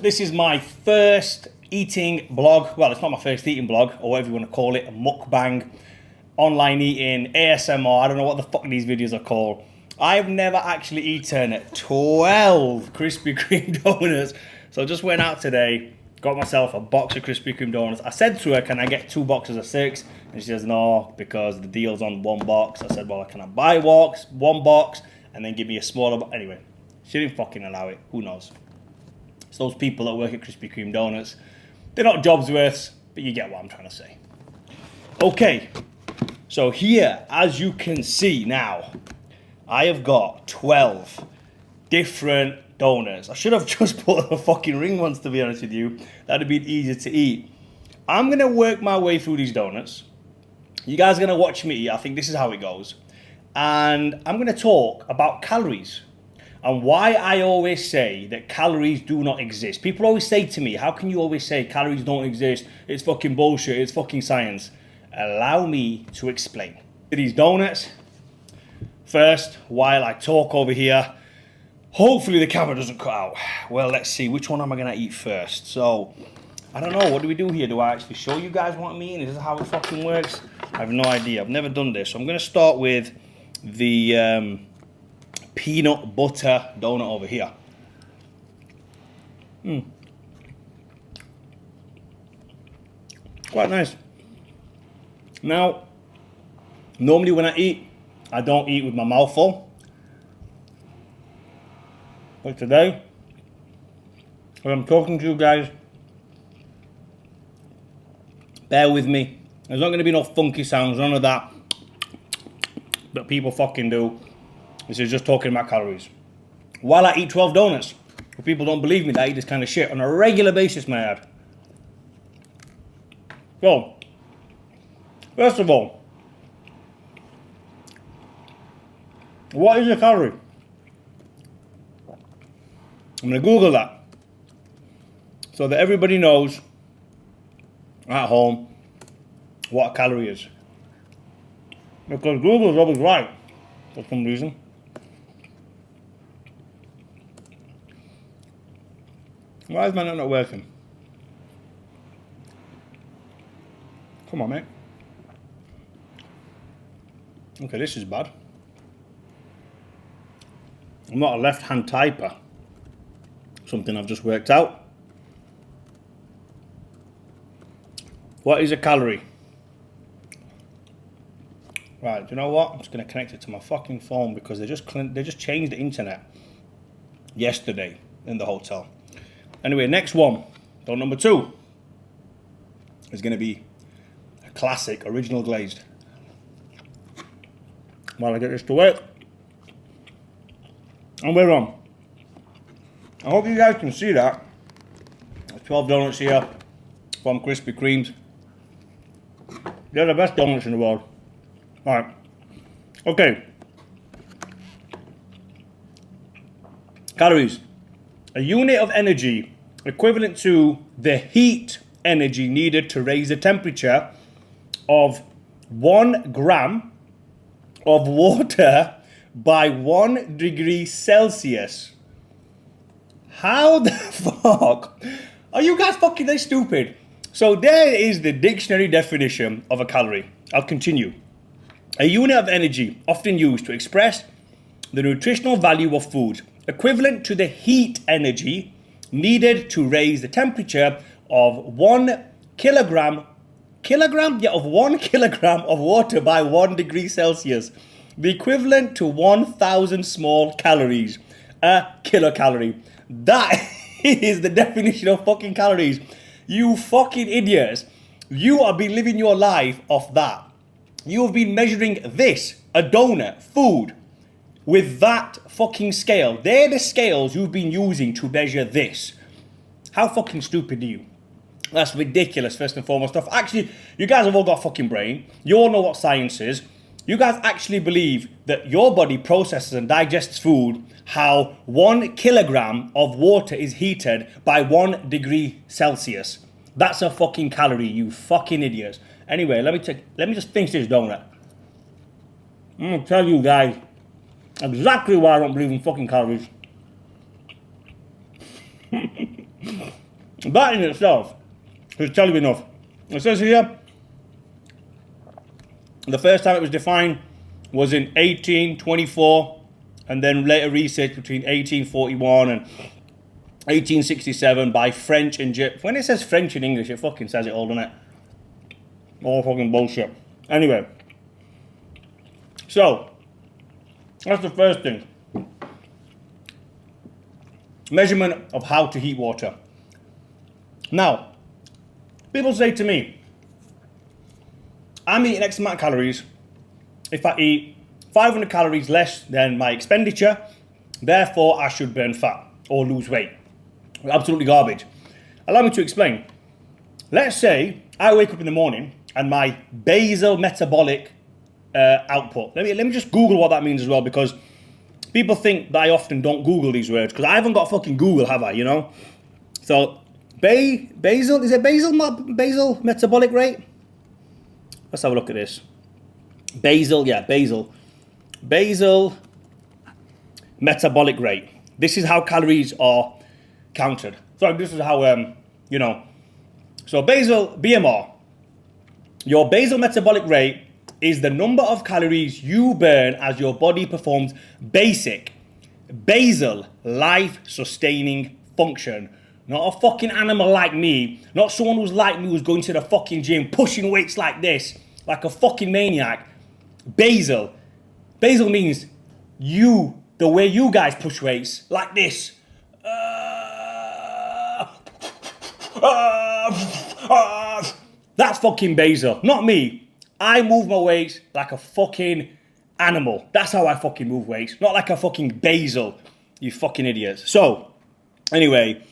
This is my first eating blog. Well, it's not my first eating blog, or whatever you want to call it, a mukbang, online eating, ASMR, I don't know what the fuck these videos are called. I've never actually eaten 12 Krispy Kreme donuts. So I just went out today, got myself a box of Krispy Kreme donuts. I said to her, can I get 2 boxes of 6? And she says, no, because the deal's on 1 box. I said, well, can I buy one box and then give me a smaller box? Anyway, she didn't fucking allow it. Who knows? It's those people that work at Krispy Kreme donuts. They're not jobs worths, but you get what I'm trying to say. Okay, so here, as you can see now, I have got 12 different donuts. I should have just put a fucking ring ones, to be honest with you. That'd have been easier to eat. I'm going to work my way through these donuts. You guys are going to watch me eat. I think this is how it goes. And I'm going to talk about calories and why I always say that calories do not exist. People always say to me, how can you always say calories don't exist? It's fucking bullshit. It's fucking science. Allow me to explain. These donuts. First, while I talk over here, hopefully the camera doesn't cut out. Well, let's see, which one am I gonna eat first? So, I don't know, what do we do here? Do I actually show you guys what I'm eating? Is this how it fucking works? I have no idea, I've never done this. So I'm gonna start with the peanut butter donut over here. Quite nice. Now, normally when I eat, I don't eat with my mouth full. But today, when I'm talking to you guys, bear with me. There's not going to be no funky sounds, none of that people fucking do. This is just talking about calories. While I eat 12 donuts, if people don't believe me that I eat this kind of shit on a regular basis, may I add. So, first of all, what is a calorie? I'm going to Google that so that everybody knows at home what a calorie is. Because Google is always right for some reason. Why is my not working? Come on, mate. Okay, this is bad. I'm not a left-hand typer. Something I've just worked out. What is a calorie? Right, do you know what? I'm just going to connect it to my fucking phone because they just changed the internet yesterday in the hotel. Anyway, next one, donut number 2, is going to be a classic original glazed. While I get this to work. And we're on. I hope you guys can see that. There's 12 donuts here from Krispy Kremes. They're the best donuts in the world. Alright. Okay. Calories. A unit of energy equivalent to the heat energy needed to raise the temperature of 1 gram of water by 1 degree Celsius. How the fuck are you guys fucking that stupid? So there is the dictionary definition of a calorie. I'll continue. A unit of energy often used to express the nutritional value of food, equivalent to the heat energy needed to raise the temperature of 1 kilogram of water by 1 degree Celsius. The equivalent to 1,000 small calories. A kilocalorie. That is the definition of fucking calories. You fucking idiots. You have been living your life off that. You have been measuring this, a donut, food, with that fucking scale. They're the scales you've been using to measure this. How fucking stupid are you? That's ridiculous, first and foremost stuff. Actually, you guys have all got a fucking brain. You all know what science is. You guys actually believe that your body processes and digests food how 1 kilogram of water is heated by 1 degree Celsius. That's a fucking calorie, you fucking idiots. Anyway, let me just finish this donut. I'm gonna tell you guys exactly why I don't believe in fucking calories. That in itself should tell you enough. It says here, the first time it was defined was in 1824, and then later research between 1841 and 1867 by French and German. When it says French in English, it fucking says it all, doesn't it? All fucking bullshit. Anyway, so that's the first thing. Measurement of how to heat water. Now, people say to me, I'm eating X amount of calories if I eat 500 calories less than my expenditure, therefore I should burn fat or lose weight. Absolutely garbage. Allow me to explain. Let's say I wake up in the morning and my basal metabolic output. Let me just Google what that means as well, because people think that I often don't Google these words, because I haven't got fucking Google, have I, you know? So, basal, is it basal metabolic rate? Let's have a look at this. Basal, yeah, basal. Basal metabolic rate. This is how calories are counted. So this is how, you know. So basal, BMR. Your basal metabolic rate is the number of calories you burn as your body performs basal life-sustaining function. Not a fucking animal like me. Not someone who's like me, who's going to the fucking gym, pushing weights like this, like a fucking maniac. Basal. Basal means you, the way you guys push weights, like this. That's fucking basal. Not me. I move my weights like a fucking animal. That's how I fucking move weights. Not like a fucking basal. You fucking idiots. So, anyway,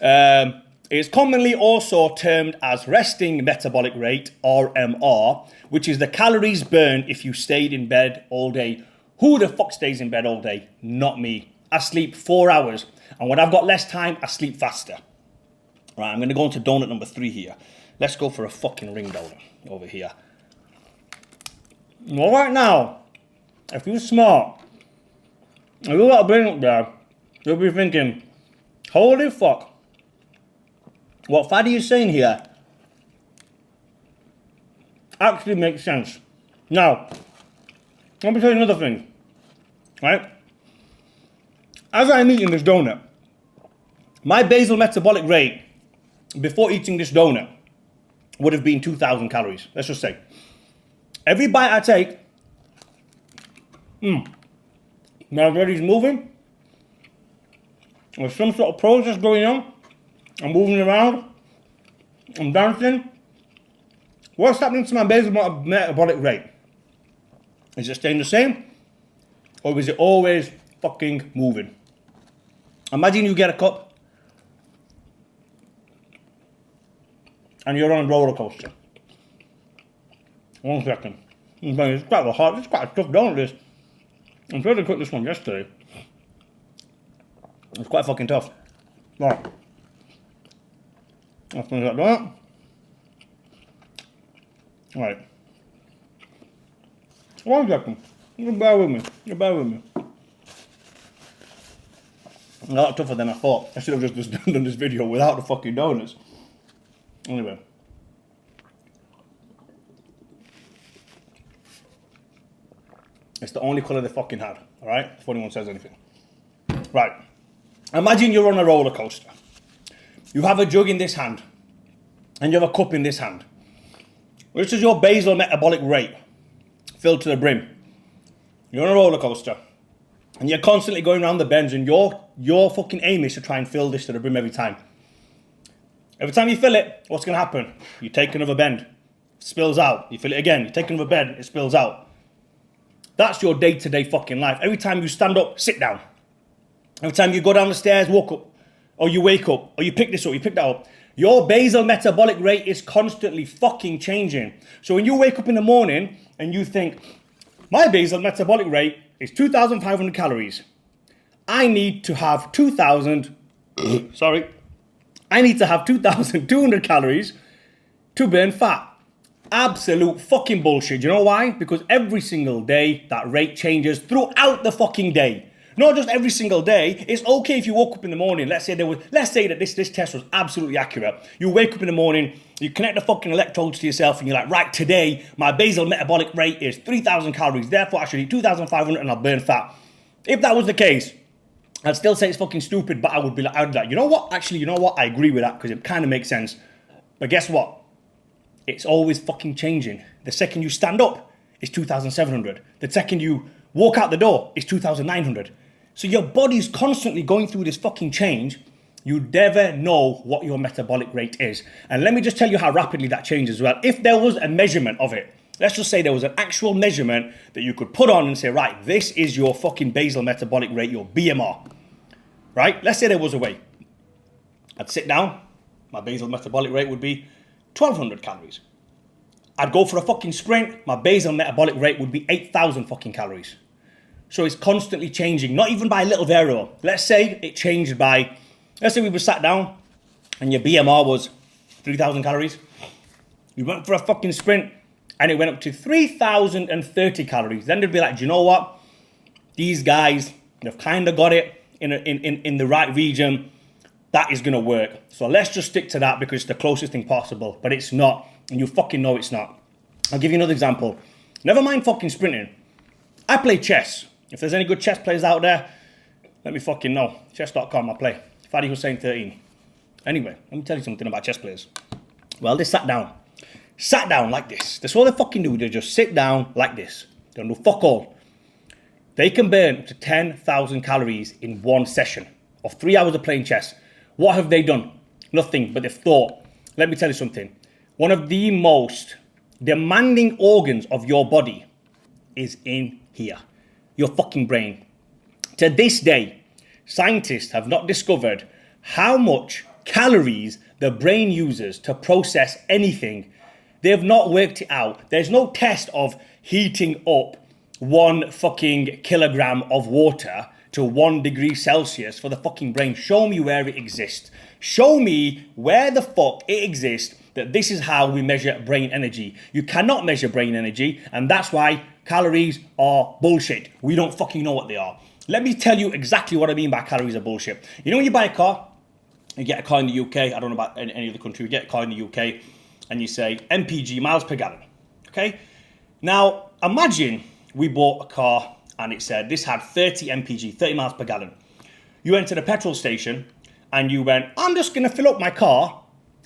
it's commonly also termed as resting metabolic rate, RMR, which is the calories burned if you stayed in bed all day. Who the fuck stays in bed all day? Not me. I sleep 4 hours, and when I've got less time, I sleep faster. Right, I'm going to go into donut number 3 here. Let's go for a fucking ring donut over here. Well, right now, if you're smart, if you got a brain up there, you'll be thinking, holy fuck, what Faddy is saying here actually makes sense. Now, let me tell you another thing, right? As I'm eating this donut, my basal metabolic rate before eating this donut would have been 2,000 calories, let's just say. Every bite I take, my body's moving. There's some sort of process going on. I'm moving around. I'm dancing. What's happening to my basal metabolic rate? Is it staying the same? Or is it always fucking moving? Imagine you get a cup and you're on a roller coaster. 1 second. It's quite a tough donut, this. I'm trying to cook this one yesterday. It's quite fucking tough. Right. I'll finish that donut. Right. 1 second. You bear with me. A lot tougher than I thought. I should have just done this video without the fucking donuts. Anyway. It's the only colour they fucking had, alright? If anyone says anything. Right. Imagine you're on a roller coaster. You have a jug in this hand, and you have a cup in this hand. This is your basal metabolic rate, filled to the brim. You're on a roller coaster, and you're constantly going around the bends, and your fucking aim is to try and fill this to the brim every time. Every time you fill it, what's going to happen? You take another bend, it spills out. You fill it again, you take another bend, it spills out. That's your day-to-day fucking life. Every time you stand up, sit down. Every time you go down the stairs, walk up, or you wake up, or you pick this up, you pick that up, your basal metabolic rate is constantly fucking changing. So when you wake up in the morning and you think, my basal metabolic rate is 2,500 calories. I need to have 2,000, I need to have 2,200 calories to burn fat. Absolute fucking bullshit. You know why? Because every single day that rate changes throughout the fucking day. Not just every single day. It's okay if you woke up in the morning. Let's say that this test was absolutely accurate. You wake up in the morning, you connect the fucking electrodes to yourself, and you're like, right, today my basal metabolic rate is 3,000 calories. Therefore, I should eat 2,500 and I'll burn fat. If that was the case, I'd still say it's fucking stupid, but I'd be like, you know what? Actually, you know what? I agree with that because it kind of makes sense. But guess what? It's always fucking changing. The second you stand up, it's 2,700. The second you walk out the door, it's 2,900. So your body's constantly going through this fucking change. You never know what your metabolic rate is. And let me just tell you how rapidly that changes as well. If there was a measurement of it, let's just say there was an actual measurement that you could put on and say, right, this is your fucking basal metabolic rate, your BMR. Right? Let's say there was a way. I'd sit down, my basal metabolic rate would be 1,200 calories. I'd go for a fucking sprint, my basal metabolic rate would be 8,000 fucking calories. So it's constantly changing, not even by a little variable. Let's say it changed by, let's say we were sat down and your BMR was 3,000 calories. You went for a fucking sprint and it went up to 3,030 calories. Then they'd be like, do you know what? These guys, they've kind of got it in the right region. That is going to work. So let's just stick to that because it's the closest thing possible. But it's not. And you fucking know it's not. I'll give you another example. Never mind fucking sprinting. I play chess. If there's any good chess players out there, let me fucking know. Chess.com, I play. Fadi Hussein 13. Anyway, let me tell you something about chess players. Well, they sat down. Sat down like this. That's all they fucking do. They just sit down like this. They don't do fuck all. They can burn up to 10,000 calories in one session of 3 hours of playing chess. What have they done? Nothing, but they've thought. Let me tell you something. One of the most demanding organs of your body is in here. Your fucking brain. To this day, scientists have not discovered how much calories the brain uses to process anything. They have not worked it out. There's no test of heating up 1 fucking kilogram of water to 1 degree Celsius for the fucking brain. Show me where it exists. Show me where the fuck it exists that this is how we measure brain energy. You cannot measure brain energy, and that's why calories are bullshit. We don't fucking know what they are. Let me tell you exactly what I mean by calories are bullshit. You know when you buy a car, you get a car in the UK, I don't know about any other country, you get a car in the UK, and you say MPG, miles per gallon, okay? Now, imagine we bought a car and it said this had 30 MPG, 30 miles per gallon. You went to the petrol station and you went, I'm just going to fill up my car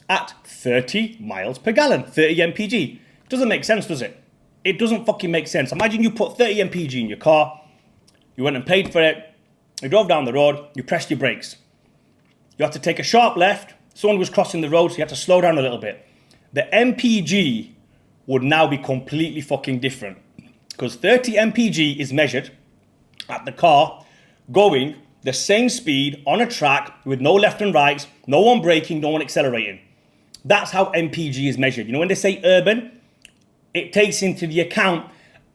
at 30 miles per gallon, 30 MPG. Doesn't make sense, does it? It doesn't fucking make sense. Imagine you put 30 MPG in your car, you went and paid for it, you drove down the road, you pressed your brakes. You had to take a sharp left, someone was crossing the road, so you had to slow down a little bit. The MPG would now be completely fucking different. Because 30 MPG is measured at the car going the same speed on a track with no left and rights, no one braking, no one accelerating. That's how MPG is measured. You know when they say urban, it takes into the account,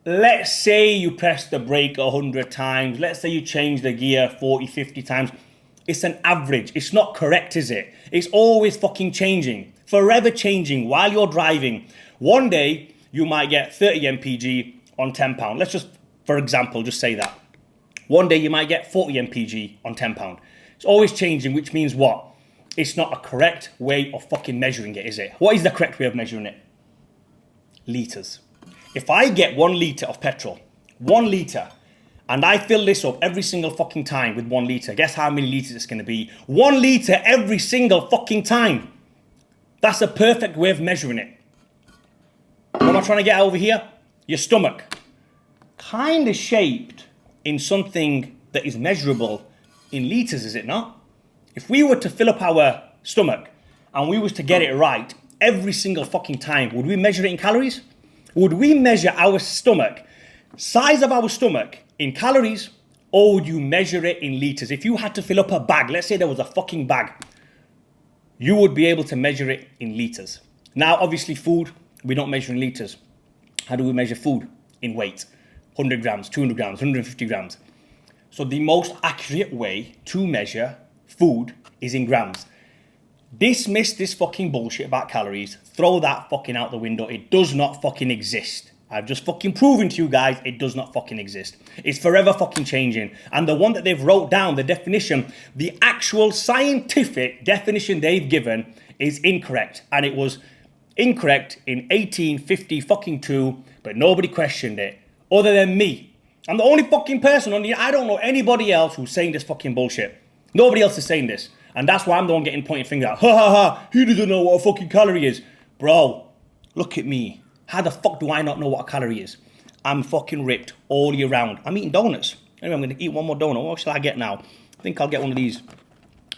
let's say you press the brake 100 times, let's say you change the gear 40, 50 times. It's an average. It's not correct, is it? It's always fucking changing, forever changing while you're driving. One day you might get 30 MPG on £10. Let's just, for example, just say that. One day you might get 40 MPG on £10. It's always changing, which means what? It's not a correct way of fucking measuring it, is it? What is the correct way of measuring it? Litres. If I get 1 litre of petrol, 1 litre, and I fill this up every single fucking time with 1 litre, guess how many litres it's going to be? 1 litre every single fucking time. That's a perfect way of measuring it. What am I trying to get over here? Your stomach. Kind of shaped in something that is measurable in litres, is it not? If we were to fill up our stomach and we was to get it right every single fucking time, would we measure it in calories? Would we measure our stomach, size of our stomach, in calories, or would you measure it in litres? If you had to fill up a bag, let's say there was a fucking bag, you would be able to measure it in litres. Now, obviously food, we don't measure in litres. How do we measure food? In weight. 100 grams, 200 grams, 150 grams. So the most accurate way to measure food is in grams. Dismiss this fucking bullshit about calories. Throw that fucking out the window. It does not fucking exist. I've just fucking proven to you guys it does not fucking exist. It's forever fucking changing. And the one that they've wrote down, the definition, the actual scientific definition they've given is incorrect. And it was incorrect in 1850 fucking 2, but nobody questioned it other than me. I'm the only fucking person on the, I don't know anybody else who's saying this fucking bullshit. Nobody else is saying this. And that's why I'm the one getting pointed finger out. Ha ha ha, he doesn't know what a fucking calorie is. Bro, look at me. How the fuck do I not know what a calorie is? I'm fucking ripped all year round. I'm eating donuts. Anyway, I'm going to eat one more donut. What shall I get now? I think I'll get one of these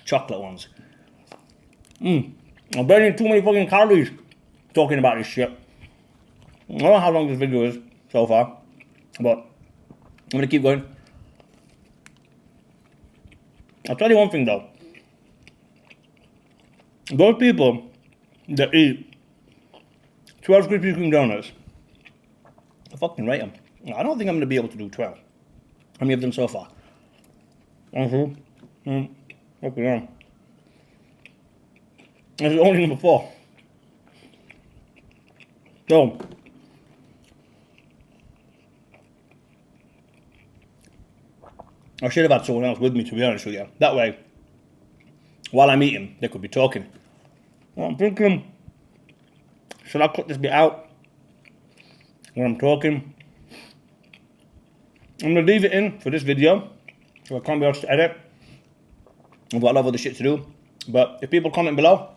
chocolate ones. I'm burning too many fucking calories talking about this shit. I don't know how long this video is so far, but I'm going to keep going. I'll tell you one thing though. Those people that eat 12 Krispy Kreme donuts, I fucking rate them. I don't think I'm going to be able to do 12. How many of them so far? 1, 2, fucking hell. This is only number 4. So, I should have had someone else with me, to be honest with you. That way, while I'm eating, they could be talking. Well, I'm thinking, should I cut this bit out when I'm talking? I'm going to leave it in for this video, so I can't be asked to edit. I've got a lot of other shit to do. But if people comment below,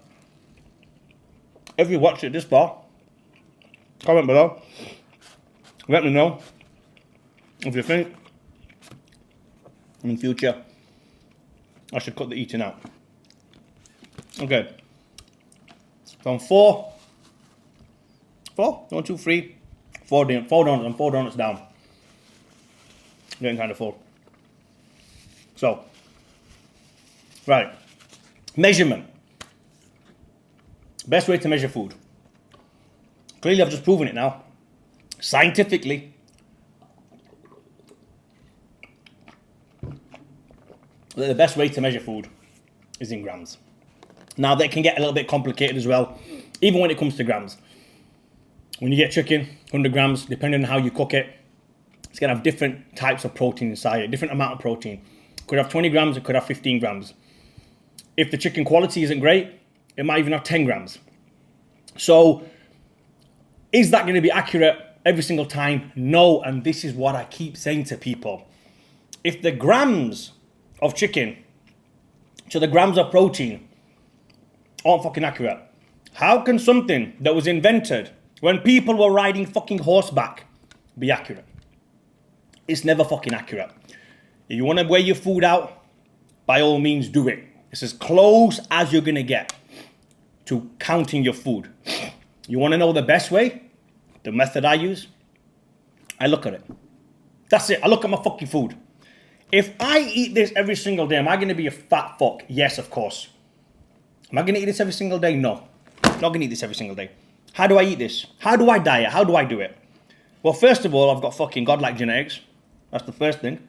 if you watched it this far, comment below. Let me know if you think in future I should cut the eating out. Okay. So I'm 4, 1, 2, 3, 4 donuts. I'm 4 donuts down. Getting kind of full. So, right. Measurement. Best way to measure food. Clearly, I've just proven it now. Scientifically. That the best way to measure food is in grams. Now, that can get a little bit complicated as well, even when it comes to grams. When you get chicken, 100 grams, depending on how you cook it, it's going to have different types of protein inside it, different amount of protein. It could have 20 grams, it could have 15 grams. If the chicken quality isn't great, it might even have 10 grams. So, is that going to be accurate every single time? No, and this is what I keep saying to people. If the grams of chicken to the grams of protein aren't fucking accurate, how can something that was invented when people were riding fucking horseback be accurate? It's never fucking accurate. If you want to weigh your food out, by all means do it. It's as close as you're going to get to counting your food. You want to know the best way? The method I use? I look at it. That's it. I look at my fucking food. If I eat this every single day, am I going to be a fat fuck? Yes, of course. Am I going to eat this every single day? No. I'm not going to eat this every single day. How do I eat this? How do I diet? How do I do it? Well, first of all, I've got fucking godlike genetics. That's the first thing.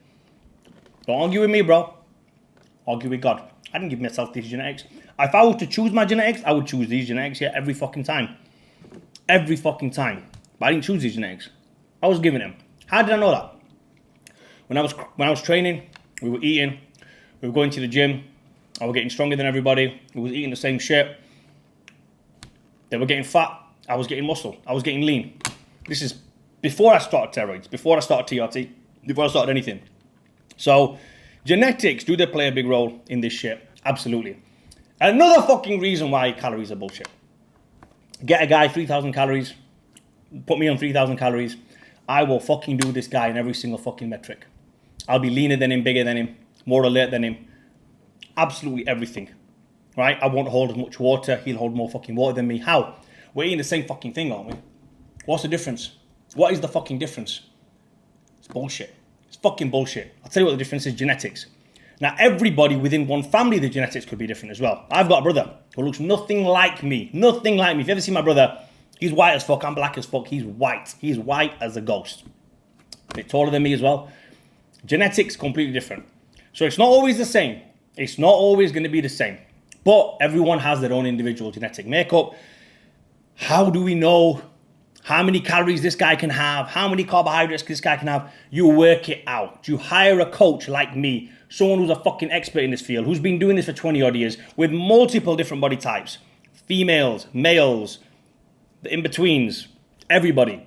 Don't argue with me, bro. Argue with God. I didn't give myself these genetics. If I were to choose my genetics, I would choose these genetics, yeah, every fucking time. Every fucking time. But I didn't choose these genetics. I was given them. How did I know that? When I was training, we were eating, we were going to the gym, I was getting stronger than everybody, we was eating the same shit. They were getting fat, I was getting muscle, I was getting lean. This is before I started steroids, before I started TRT, before I started anything. So, genetics, do they play a big role in this shit? Absolutely. Another fucking reason why calories are bullshit. Get a guy 3,000 calories, put me on 3,000 calories, I will fucking do this guy in every single fucking metric. I'll be leaner than him, bigger than him, more alert than him. Absolutely everything. Right? I won't hold as much water. He'll hold more fucking water than me. How? We're eating the same fucking thing, aren't we? What's the difference? What is the fucking difference? It's bullshit. It's fucking bullshit. I'll tell you what the difference is, genetics. Now, everybody within one family, the genetics could be different as well. I've got a brother who looks nothing like me. Nothing like me. If you ever see my brother, he's white as fuck. I'm black as fuck. He's white. He's white as a ghost. A bit taller than me as well. Genetics, completely different. So it's not always the same. It's not always going to be the same. But everyone has their own individual genetic makeup. How do we know how many calories this guy can have, how many carbohydrates this guy can have. You work it out. You hire a coach like me, someone who's a fucking expert in this field, who's been doing this for 20 odd years with multiple different body types, females, males, the in-betweens, everybody.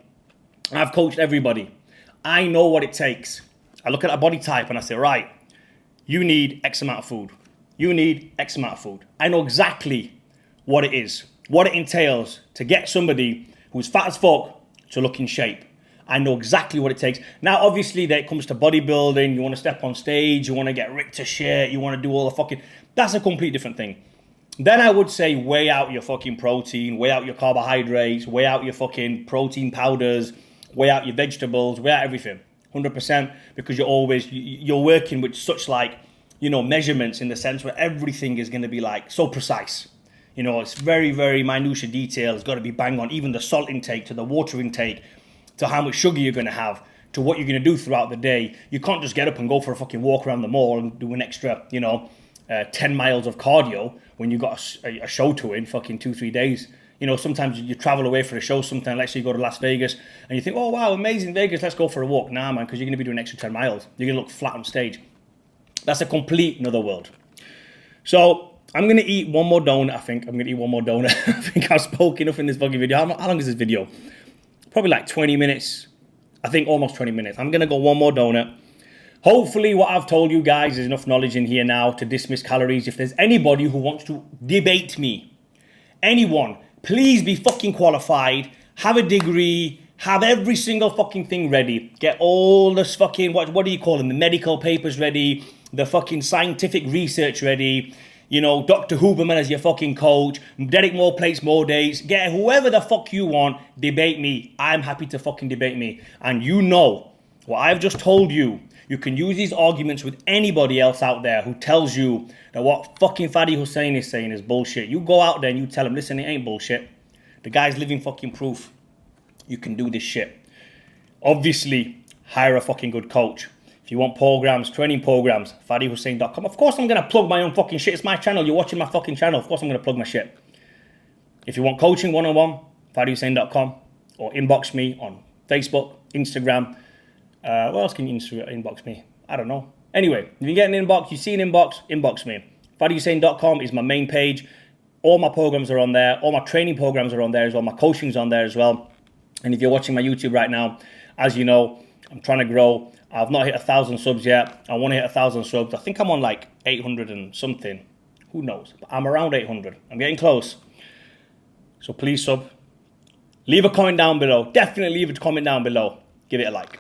I've coached everybody. I know what it takes. I look at a body type and I say, right, you need X amount of food. You need X amount of food. I know exactly what it is, what it entails to get somebody who's fat as fuck to look in shape. I know exactly what it takes. Now, obviously, that it comes to bodybuilding, you want to step on stage, you want to get ripped to shit, you want to do all the fucking... That's a complete different thing. Then I would say weigh out your fucking protein, weigh out your carbohydrates, weigh out your fucking protein powders, weigh out your vegetables, weigh out everything. 100%, because you're working with such like, you know, measurements in the sense where everything is going to be like so precise. You know, it's very, very minutiae detail. It's got to be bang on. Even the salt intake to the water intake to how much sugar you're going to have to what you're going to do throughout the day. You can't just get up and go for a fucking walk around the mall and do an extra, 10 miles of cardio when you've got a show to in fucking 2-3 days. You know, sometimes you travel away for a show. Sometimes, let's say you go to Las Vegas and you think, oh, wow, amazing Vegas. Let's go for a walk. Nah, man, because you're going to be doing an extra 10 miles. You're going to look flat on stage. That's a complete another world. So I'm going to eat one more donut, I think. I'm going to eat one more donut. I think I've spoken enough in this fucking video. How long is this video? Probably like 20 minutes. I think almost 20 minutes. I'm going to go one more donut. Hopefully what I've told you guys is enough knowledge in here now to dismiss calories. If there's anybody who wants to debate me, anyone, please be fucking qualified, have a degree, have every single fucking thing ready. Get all this fucking, what do you call them? The medical papers ready, the fucking scientific research ready. You know, Dr. Huberman as your fucking coach, Derek More Plates, More Days, get whoever the fuck you want, debate me. I'm happy to fucking debate me. And you know what I've just told you. You can use these arguments with anybody else out there who tells you that what fucking Fadi Hussein is saying is bullshit. You go out there and you tell him, listen, it ain't bullshit. The guy's living fucking proof. You can do this shit. Obviously, hire a fucking good coach. If you want programs, training programs, FadiHussein.com. Of course I'm going to plug my own fucking shit. It's my channel. You're watching my fucking channel. Of course I'm going to plug my shit. If you want coaching one-on-one, FadiHussein.com. Or inbox me on Facebook, Instagram. What else can you inbox me? I don't know. Anyway, if you get an inbox, you see an inbox, inbox me. FadiHussein.com is my main page. All my programs are on there. All my training programs are on there as well. My coaching's on there as well. And if you're watching my YouTube right now, as you know, I'm trying to grow. I've not hit 1,000 subs yet. I want to hit 1,000 subs. I think I'm on like 800 and something. Who knows? But I'm around 800. I'm getting close. So please sub. Leave a comment down below. Definitely leave a comment down below. Give it a like.